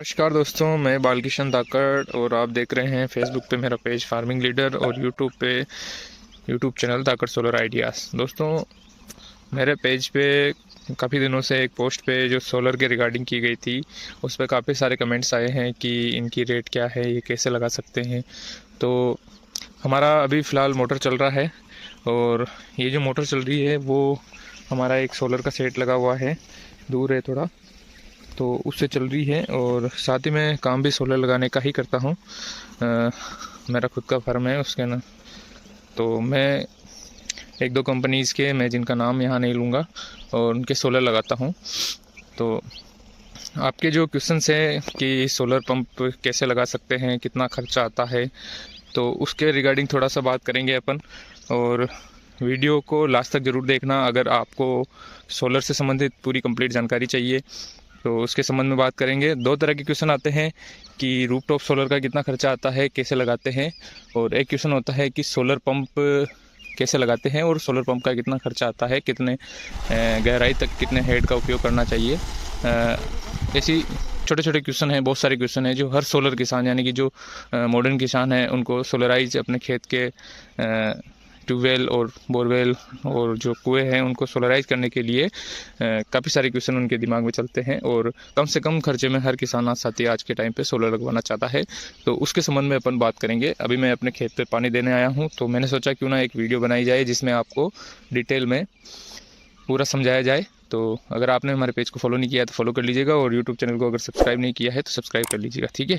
नमस्कार दोस्तों, मैं बालकिशन धाकड़ और आप देख रहे हैं फेसबुक पे मेरा पेज फार्मिंग लीडर और यूट्यूब पे यूट्यूब चैनल धाकड़ सोलर आइडियाज़। दोस्तों, मेरे पेज पे काफ़ी दिनों से एक पोस्ट पे जो सोलर के रिगार्डिंग की गई थी, उस पर काफ़ी सारे कमेंट्स आए हैं कि इनकी रेट क्या है, ये कैसे लगा सकते हैं। तो हमारा अभी फ़िलहाल मोटर चल रहा है और ये जो मोटर चल रही है वो हमारा एक सोलर का सेट लगा हुआ है, दूर है थोड़ा, तो उससे चल रही है। और साथ ही मैं काम भी सोलर लगाने का ही करता हूँ। मेरा खुद का फार्म है उसके ना, तो मैं एक दो कंपनीज़ के, मैं जिनका नाम यहाँ नहीं लूँगा, और उनके सोलर लगाता हूँ। तो आपके जो क्वेश्चंस है कि सोलर पंप कैसे लगा सकते हैं, कितना खर्चा आता है, तो उसके रिगार्डिंग थोड़ा सा बात करेंगे अपन। और वीडियो को लास्ट तक ज़रूर देखना अगर आपको सोलर से संबंधित पूरी कंप्लीट जानकारी चाहिए, तो उसके संबंध में बात करेंगे। दो तरह के क्वेश्चन आते हैं कि रूफटॉप सोलर का कितना खर्चा आता है, कैसे लगाते हैं, और एक क्वेश्चन होता है कि सोलर पंप कैसे लगाते हैं और सोलर पंप का कितना खर्चा आता है, कितने गहराई तक, कितने हेड का उपयोग करना चाहिए। ऐसी छोटे छोटे क्वेश्चन हैं, बहुत सारे क्वेश्चन हैं जो हर सोलर किसान, यानी कि जो मॉडर्न किसान हैं, उनको सोलराइज अपने खेत के ट्यूबवेल और बोरवेल और जो कुएं हैं उनको सोलराइज करने के लिए काफ़ी सारे क्वेश्चन उनके दिमाग में चलते हैं। और कम से कम खर्चे में हर किसान साथी आज के टाइम पे सोलर लगवाना चाहता है, तो उसके संबंध में अपन बात करेंगे। अभी मैं अपने खेत पे पानी देने आया हूँ, तो मैंने सोचा क्यों ना एक वीडियो बनाई जाए जिसमें आपको डिटेल में पूरा समझाया जाए। तो अगर आपने हमारे पेज को फॉलो नहीं किया है तो फॉलो कर लीजिएगा, और यूट्यूब चैनल को अगर सब्सक्राइब नहीं किया है तो सब्सक्राइब कर लीजिएगा, ठीक है।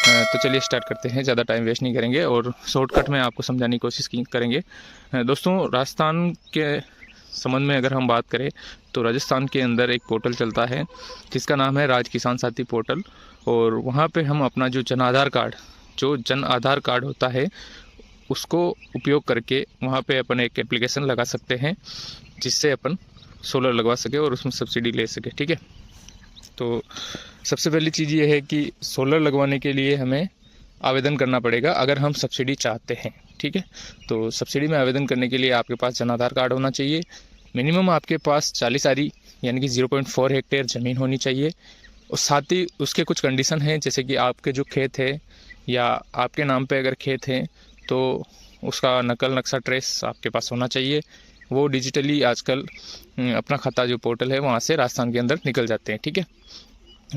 तो चलिए स्टार्ट करते हैं, ज़्यादा टाइम वेस्ट नहीं करेंगे और शॉर्टकट में आपको समझाने की कोशिश करेंगे। दोस्तों, राजस्थान के संबंध में अगर हम बात करें तो राजस्थान के अंदर एक पोर्टल चलता है जिसका नाम है राज किसान साथी पोर्टल। और वहाँ पे हम अपना जो जन आधार कार्ड होता है उसको उपयोग करके वहाँ पे अपन एक एप्लीकेशन लगा सकते हैं जिससे अपन सोलर लगवा सके और उसमें सब्सिडी ले सके, ठीक है। तो सबसे पहली चीज़ ये है कि सोलर लगवाने के लिए हमें आवेदन करना पड़ेगा अगर हम सब्सिडी चाहते हैं, ठीक है। तो सब्सिडी में आवेदन करने के लिए आपके पास जन आधार कार्ड होना चाहिए। मिनिमम आपके पास 40 आरी यानी कि 0.4 हेक्टेयर ज़मीन होनी चाहिए। और साथ ही उसके कुछ कंडीशन हैं, जैसे कि आपके जो खेत है या आपके नाम पे अगर खेत है तो उसका नकल नक्शा ट्रेस आपके पास होना चाहिए। वो डिजिटली आजकल अपना खाता जो पोर्टल है वहाँ से राजस्थान के अंदर निकल जाते हैं, ठीक है।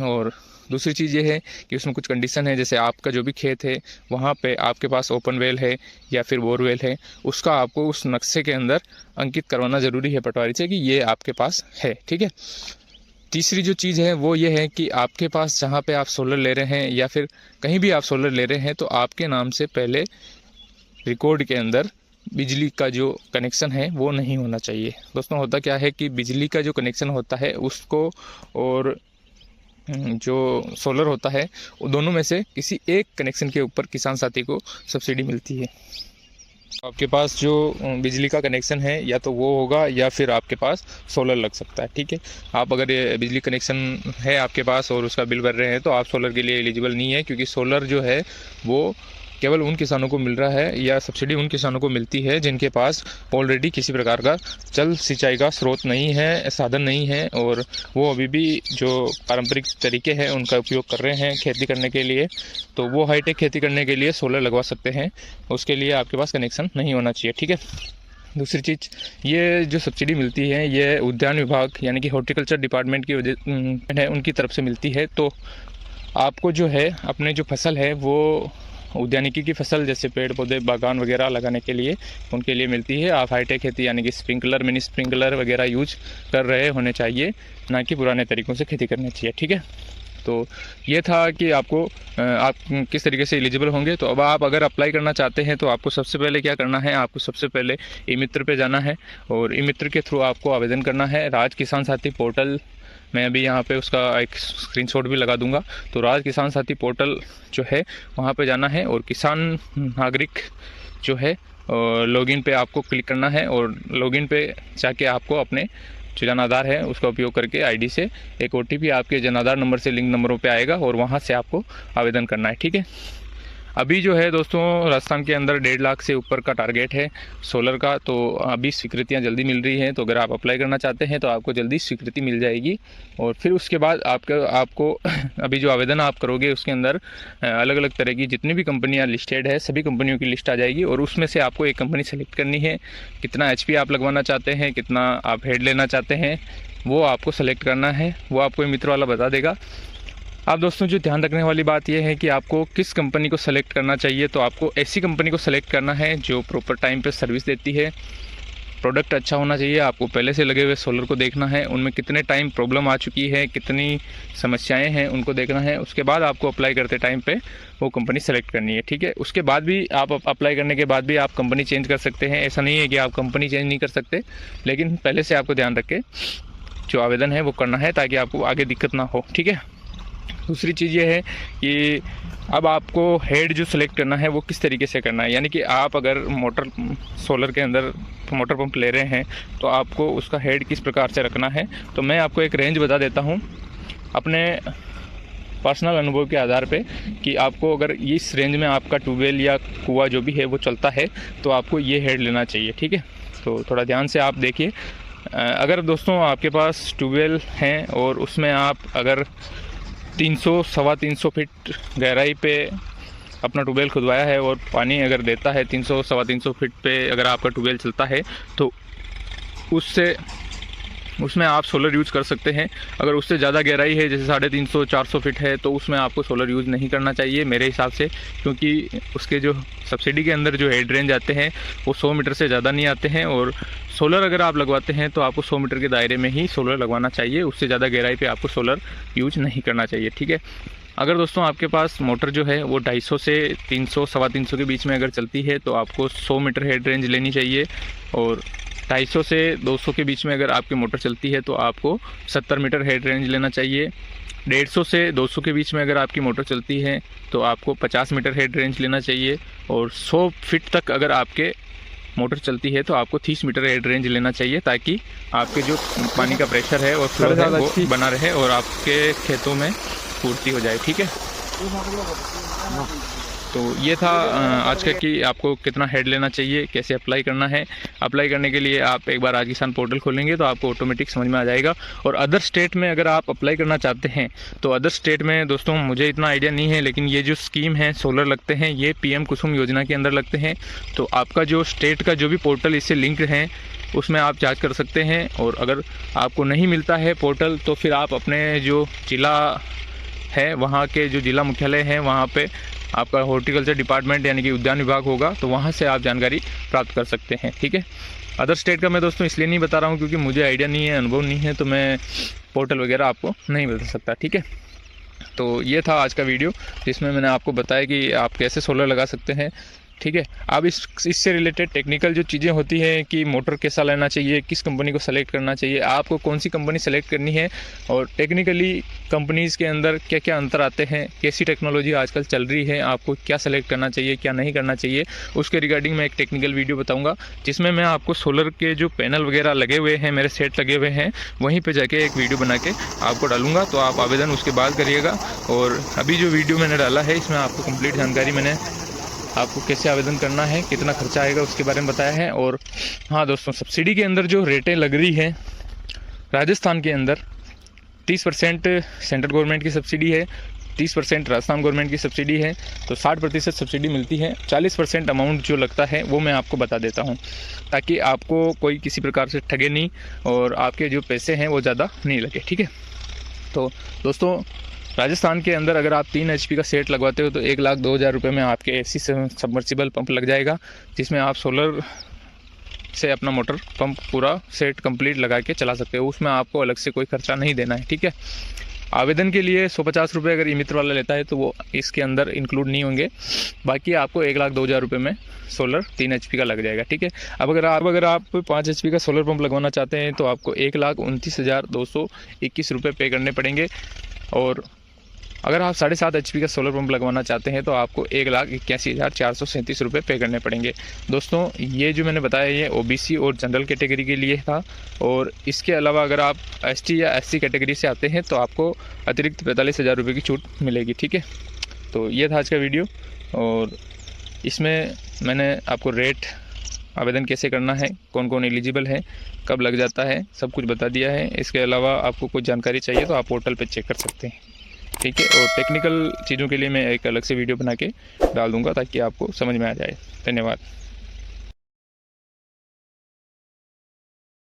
और दूसरी चीज़ ये है कि उसमें कुछ कंडीशन है, जैसे आपका जो भी खेत है वहाँ पे आपके पास ओपन वेल है या फिर बोरवेल है, उसका आपको उस नक्शे के अंदर अंकित करवाना ज़रूरी है पटवारी से कि ये आपके पास है, ठीक है। तीसरी जो चीज़ है वो ये है कि आपके पास जहाँ पे आप सोलर ले रहे हैं या फिर कहीं भी आप सोलर ले रहे हैं तो आपके नाम से पहले रिकॉर्ड के अंदर बिजली का जो कनेक्शन है वो नहीं होना चाहिए। दोस्तों, होता क्या है कि बिजली का जो कनेक्शन होता है उसको और जो सोलर होता है वो दोनों में से किसी एक कनेक्शन के ऊपर किसान साथी को सब्सिडी मिलती है। आपके पास जो बिजली का कनेक्शन है या तो वो होगा या फिर आपके पास सोलर लग सकता है, ठीक है। आप अगर ये बिजली कनेक्शन है आपके पास और उसका बिल भर रहे हैं तो आप सोलर के लिए एलिजिबल नहीं है, क्योंकि सोलर जो है वो केवल उन किसानों को मिल रहा है या सब्सिडी उन किसानों को मिलती है जिनके पास ऑलरेडी किसी प्रकार का जल सिंचाई का स्रोत नहीं है, साधन नहीं है, और वो अभी भी जो पारंपरिक तरीके हैं उनका उपयोग कर रहे हैं खेती करने के लिए। तो वो हाईटेक खेती करने के लिए सोलर लगवा सकते हैं, उसके लिए आपके पास कनेक्शन नहीं होना चाहिए, ठीक है। दूसरी चीज़, ये जो सब्सिडी मिलती है ये उद्यान विभाग यानी कि हॉर्टिकल्चर डिपार्टमेंट की वजह है, उनकी तरफ से मिलती है। तो आपको जो है अपने जो फसल है वो उद्यानिकी की फसल जैसे पेड़ पौधे बागान वगैरह लगाने के लिए उनके लिए मिलती है। आप हाईटेक खेती यानी कि स्प्रिंकलर, मिनी स्प्रिंकलर वगैरह यूज कर रहे होने चाहिए, ना कि पुराने तरीक़ों से खेती करनी चाहिए, ठीक है। तो ये था कि आपको आप किस तरीके से एलिजिबल होंगे। तो अब आप अगर अप्लाई करना चाहते हैं तो आपको सबसे पहले क्या करना है, आपको सबसे पहले ई मित्र पे जाना है और ई मित्र के थ्रू आपको आवेदन करना है। राज किसान साथी पोर्टल, मैं अभी यहाँ पे उसका एक स्क्रीनशॉट भी लगा दूंगा। तो राज किसान साथी पोर्टल जो है वहाँ पे जाना है और किसान नागरिक जो है लॉगिन पे आपको क्लिक करना है, और लॉगिन पे जाके आपको अपने जो जन आधार है उसका उपयोग करके आईडी से एक ओटीपी आपके जन आधार नंबर से लिंक नंबरों पे आएगा और वहाँ से आपको आवेदन करना है, ठीक है। अभी जो है दोस्तों राजस्थान के अंदर 1.5 लाख से ऊपर का टारगेट है सोलर का, तो अभी स्वीकृतियाँ जल्दी मिल रही हैं। तो अगर आप अप्लाई करना चाहते हैं तो आपको जल्दी स्वीकृति मिल जाएगी, और फिर उसके बाद आपको अभी जो आवेदन आप करोगे उसके अंदर अलग अलग तरह की जितनी भी कंपनियाँ लिस्टेड है सभी कंपनियों की लिस्ट आ जाएगी, और उसमें से आपको एक कंपनी सेलेक्ट करनी है। कितना HP आप लगवाना चाहते हैं, कितना आप हेड लेना चाहते हैं, वो आपको सेलेक्ट करना है, वो आपको मित्र वाला बता देगा। आप दोस्तों जो ध्यान रखने वाली बात यह है कि आपको किस कंपनी को सेलेक्ट करना चाहिए, तो आपको ऐसी कंपनी को सेलेक्ट करना है जो प्रॉपर टाइम पे सर्विस देती है। प्रोडक्ट अच्छा होना चाहिए। आपको पहले से लगे हुए सोलर को देखना है, उनमें कितने टाइम प्रॉब्लम आ चुकी है, कितनी समस्याएं हैं उनको देखना है। उसके बाद आपको अप्लाई करते टाइम पे वो कंपनी सेलेक्ट करनी है, ठीक है। उसके बाद भी आप अप्लाई करने के बाद भी आप कंपनी चेंज कर सकते हैं, ऐसा नहीं है कि आप कंपनी चेंज नहीं कर सकते, लेकिन पहले से आपको ध्यान रख के जो आवेदन है वो करना है ताकि आपको आगे दिक्कत ना हो, ठीक है। दूसरी चीज़ ये है कि अब आपको हेड जो सिलेक्ट करना है वो किस तरीके से करना है, यानी कि आप अगर मोटर सोलर के अंदर मोटर पंप ले रहे हैं तो आपको उसका हेड किस प्रकार से रखना है। तो मैं आपको एक रेंज बता देता हूँ अपने पर्सनल अनुभव के आधार पे कि आपको अगर इस रेंज में आपका ट्यूबवेल या कुआं जो भी है वो चलता है तो आपको ये हेड लेना चाहिए, ठीक है। तो थोड़ा ध्यान से आप देखिए। अगर दोस्तों आपके पास ट्यूबवेल हैं और उसमें आप अगर 300 सवा 300 फीट गहराई पे अपना ट्यूबवेल खुदवाया है और पानी अगर देता है 300 सवा 300 फीट पे अगर आपका ट्यूबवेल चलता है तो उसमें आप सोलर यूज़ कर सकते हैं। अगर उससे ज़्यादा गहराई है जैसे 350 400 फीट है तो उसमें आपको सोलर यूज़ नहीं करना चाहिए मेरे हिसाब से, क्योंकि उसके जो सब्सिडी के अंदर जो हेड रेंज आते हैं वो 100 मीटर से ज़्यादा नहीं आते हैं, और सोलर अगर आप लगवाते हैं तो आपको 100 मीटर के दायरे में ही सोलर लगवाना चाहिए, उससे ज़्यादा गहराई पे आपको सोलर यूज नहीं करना चाहिए, ठीक है। अगर दोस्तों आपके पास मोटर जो है वो 250 से 300 सवा 300 के बीच में अगर चलती है तो आपको 100 मीटर हेड रेंज लेनी चाहिए, और 250 से 200 के बीच में अगर आपकी मोटर चलती है तो आपको 70 मीटर हेड रेंज लेना चाहिए। 150 से 200 के बीच में अगर आपकी मोटर चलती है तो आपको 50 मीटर हेड रेंज लेना चाहिए, और 100 फीट तक अगर आपके मोटर चलती है तो आपको 30 मीटर हेड रेंज लेना चाहिए, ताकि आपके जो पानी का प्रेशर है और फ्लो है वो बना रहे और आपके खेतों में पूर्ति हो जाए, ठीक है। तो ये था आज का कि आपको कितना हेड लेना चाहिए, कैसे अप्लाई करना है। अप्लाई करने के लिए आप एक बार आज किसान पोर्टल खोलेंगे तो आपको ऑटोमेटिक समझ में आ जाएगा। और अदर स्टेट में अगर आप अप्लाई करना चाहते हैं तो अदर स्टेट में दोस्तों मुझे इतना आइडिया नहीं है, लेकिन ये जो स्कीम है सोलर लगते हैं ये PM कुसुम योजना के अंदर लगते हैं। तो आपका जो स्टेट का जो भी पोर्टल इससे लिंक्ड है उसमें आप जाँच कर सकते हैं, और अगर आपको नहीं मिलता है पोर्टल तो फिर आप अपने जो जिला है वहाँ के जो जिला मुख्यालय हैं वहाँ पे आपका हॉर्टिकल्चर डिपार्टमेंट यानी कि उद्यान विभाग होगा, तो वहाँ से आप जानकारी प्राप्त कर सकते हैं, ठीक है। अदर स्टेट का मैं दोस्तों इसलिए नहीं बता रहा हूँ क्योंकि मुझे आइडिया नहीं है, अनुभव नहीं है, तो मैं पोर्टल वगैरह आपको नहीं बता सकता, ठीक है। तो ये था आज का वीडियो जिसमें मैंने आपको बताया कि आप कैसे सोलर लगा सकते हैं, ठीक है। अब इससे रिलेटेड टेक्निकल जो चीज़ें होती हैं कि मोटर कैसा लेना चाहिए, किस कंपनी को सेलेक्ट करना चाहिए, आपको कौन सी कंपनी सेलेक्ट करनी है, और टेक्निकली कंपनीज़ के अंदर क्या क्या अंतर आते हैं, कैसी टेक्नोलॉजी आजकल चल रही है, आपको क्या सेलेक्ट करना चाहिए क्या नहीं करना चाहिए, उसके रिगार्डिंग मैं एक टेक्निकल वीडियो बताऊँगा, जिसमें मैं आपको सोलर के जो पैनल वगैरह लगे हुए हैं, मेरे सेट लगे हुए हैं, वहीं पर जाके एक वीडियो बना के आपको डालूंगा। तो आप आवेदन उसके बाद करिएगा। और अभी जो वीडियो मैंने डाला है इसमें आपको कंप्लीट जानकारी मैंने आपको कैसे आवेदन करना है, कितना खर्चा आएगा उसके बारे में बताया है। और हाँ दोस्तों, सब्सिडी के अंदर जो रेटें लग रही हैं राजस्थान के अंदर 30% सेंट्रल गवर्नमेंट की सब्सिडी है, 30% राजस्थान गवर्नमेंट की सब्सिडी है, तो 60% सब्सिडी मिलती है। 40% अमाउंट जो लगता है वो मैं आपको बता देता हूँ, ताकि आपको कोई किसी प्रकार से ठगे नहीं और आपके जो पैसे हैं वो ज़्यादा नहीं लगे, ठीक है। तो दोस्तों, राजस्थान के अंदर अगर आप 3 HP का सेट लगवाते हो तो 1,02,000 रुपये में आपके AC सबमर्सिबल पंप लग जाएगा, जिसमें आप सोलर से अपना मोटर पंप पूरा सेट कंप्लीट लगा के चला सकते हो। उसमें आपको अलग से कोई खर्चा नहीं देना है, ठीक है। आवेदन के लिए 150 रुपये अगर ई-मित्र वाला लेता है तो वो इसके अंदर इंक्लूड नहीं होंगे, बाकी आपको 1,02,000 रुपये में सोलर 3 HP का लग जाएगा, ठीक है। अब अगर आप 5 HP का सोलर पंप लगवाना चाहते हैं तो आपको 1,29,221 रुपये पे करने पड़ेंगे, और अगर आप 7.5 HP का सोलर पंप लगवाना चाहते हैं तो आपको 1,81,437 रुपये पे करने पड़ेंगे। दोस्तों, ये जो मैंने बताया ये OBC और जनरल कैटेगरी के लिए था, और इसके अलावा अगर आप ST या SC कैटेगरी से आते हैं तो आपको अतिरिक्त 45,000 रुपये की छूट मिलेगी, ठीक है। तो ये था आज का वीडियो, और इसमें मैंने आपको रेट, आवेदन कैसे करना है, कौन कौन एलिजिबल है, कब लग जाता है, सब कुछ बता दिया है। इसके अलावा आपको कुछ जानकारी चाहिए तो आप पोर्टल पे चेक कर सकते हैं, ठीक है। और टेक्निकल चीज़ों के लिए मैं एक अलग से वीडियो बना के डाल दूँगा ताकि आपको समझ में आ जाए। धन्यवाद।